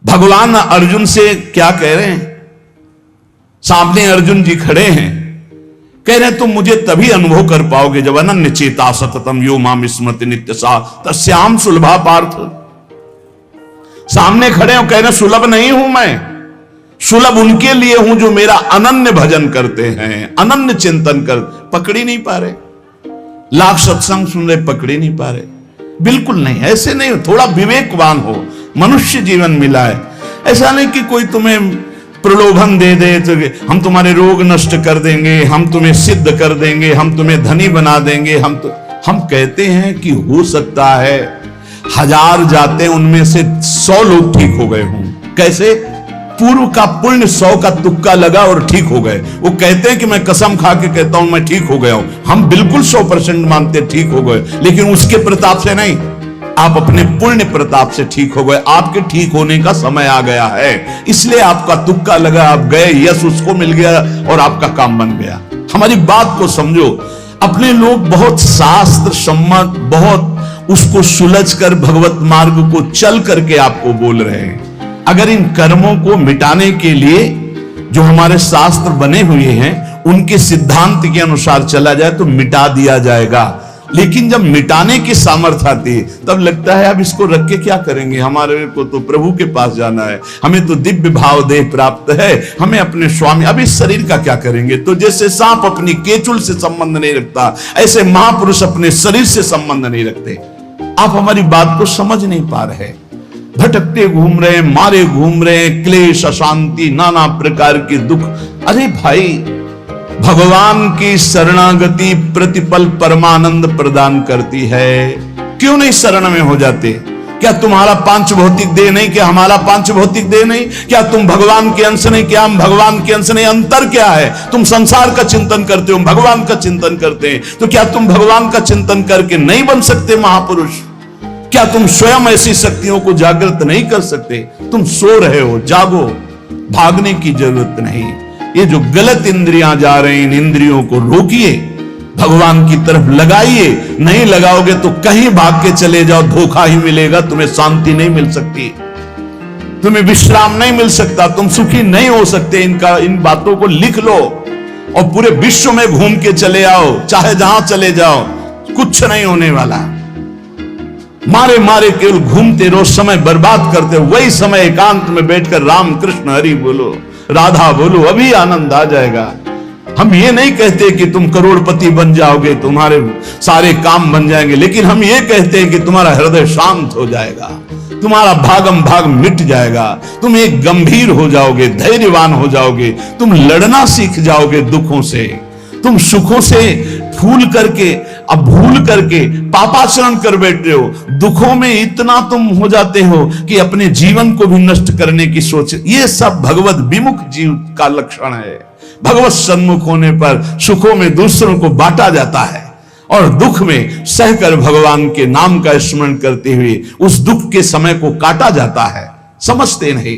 भगवान अर्जुन से क्या कह रहे हैं? सामने अर्जुन जी खड़े हैं, कह रहे हैं तुम मुझे तभी अनुभव कर पाओगे जब अनन्य चेता सततम यो माम स्मृति नित्य सा तस्याम सुलभा पार्थ। सामने खड़े हो, कह रहे सुलभ नहीं हूं मैं, सुलभ उनके लिए हूं जो मेरा अनन्य भजन करते हैं, अनन्य चिंतन कर। पकड़ी नहीं पा रहे, लाख सत्संग सुन रहे, पकड़ी नहीं पा रहे। बिल्कुल नहीं, ऐसे नहीं हो। थोड़ा विवेकवान हो, मनुष्य जीवन मिला है। ऐसा नहीं कि कोई तुम्हें प्रलोभन दे दे तो हम तुम्हारे रोग नष्ट कर देंगे, हम तुम्हें सिद्ध कर देंगे, हम तुम्हें धनी बना देंगे। हम कहते हैं कि हो सकता है 1000 जाते उनमें से 100 लोग ठीक हो गए हों। कैसे? पूर्व का पुण्य 100 का तुक्का लगा और ठीक हो गए। वो कहते हैं कि मैं कसम खा के कहता हूं मैं ठीक हो गया हूं। हम बिल्कुल 100% मानते ठीक हो गए, लेकिन उसके प्रताप से नहीं, आप अपने पुण्य प्रताप से ठीक हो गए। आपके ठीक होने का समय आ गया है, इसलिए आपका तुक्का लगा, आप गए, यश उसको मिल गया और आपका काम बन गया। हमारी बात को समझो। अपने लोग बहुत शास्त्र सम्मत, बहुत उसको सुलझ कर भगवत मार्ग को चल करके आपको बोल रहे हैं। अगर इन कर्मों को मिटाने के लिए जो हमारे शास्त्र बने हुए हैं उनके सिद्धांत के अनुसार चला जाए तो मिटा दिया जाएगा। लेकिन जब मिटाने की सामर्थ्य आती है तब लगता है अब इसको रख के क्या करेंगे, हमारे को तो प्रभु के पास जाना है, हमें तो दिव्य भाव देह प्राप्त है, हमें अपने स्वामी, अब इस शरीर का क्या करेंगे। तो जैसे सांप अपनी केचुल से संबंध नहीं रखता, ऐसे महापुरुष अपने शरीर से संबंध नहीं रखते। आप हमारी बात को समझ नहीं पा रहे, भटकते घूम रहे, मारे घूम रहे, क्लेश, अशांति, नाना प्रकार के दुख। अरे भाई, भगवान की शरणागति प्रतिपल परमानंद प्रदान करती है। क्यों नहीं शरण में हो जाते? क्या तुम्हारा पांच भौतिक देह नहीं? क्या हमारा पांच भौतिक देह नहीं? क्या तुम भगवान के अंश नहीं? क्या हम भगवान के अंश नहीं? अंतर क्या है? तुम संसार का चिंतन करते हो, भगवान का चिंतन करते हैं, तो क्या तुम भगवान का चिंतन करके नहीं बन सकते महापुरुष? क्या तुम स्वयं ऐसी शक्तियों को जागृत नहीं कर सकते? तुम सो रहे हो, जागो, भागने की जरूरत नहीं। ये जो गलत इंद्रियां जा रही, इन इंद्रियों को रोकिए, भगवान की तरफ लगाइए। नहीं लगाओगे तो कहीं भाग के चले जाओ, धोखा ही मिलेगा, तुम्हें शांति नहीं मिल सकती, तुम्हें विश्राम नहीं मिल सकता, तुम सुखी नहीं हो सकते। इन बातों को लिख लो और पूरे विश्व में घूम के चले आओ, चाहे जहां चले जाओ, कुछ नहीं होने वाला। मारे मारे केवल घूमते रहो, समय बर्बाद करते हो। वही समय एकांत में बैठकर राम कृष्ण हरि बोलो, राधा बोलो, अभी आनंद आ जाएगा। हम ये नहीं कहते कि तुम करोड़पति बन जाओगे, तुम्हारे सारे काम बन जाएंगे, लेकिन हम ये कहते हैं कि तुम्हारा हृदय शांत हो जाएगा, तुम्हारा भागम भाग मिट जाएगा, तुम एक गंभीर हो जाओगे, धैर्यवान हो जाओगे, तुम लड़ना सीख जाओगे दुखों से, तुम सुखों से फूल करके अब भूल करके पापाचरण कर बैठे हो। दुखों में इतना तुम हो जाते हो कि अपने जीवन को भी नष्ट करने की सोच। ये सब भगवत विमुख जीव का लक्षण है। भगवत सन्मुख होने पर सुखों में दूसरों को बांटा जाता है और दुख में सहकर भगवान के नाम का स्मरण करते हुए उस दुख के समय को काटा जाता है। समझते नहीं।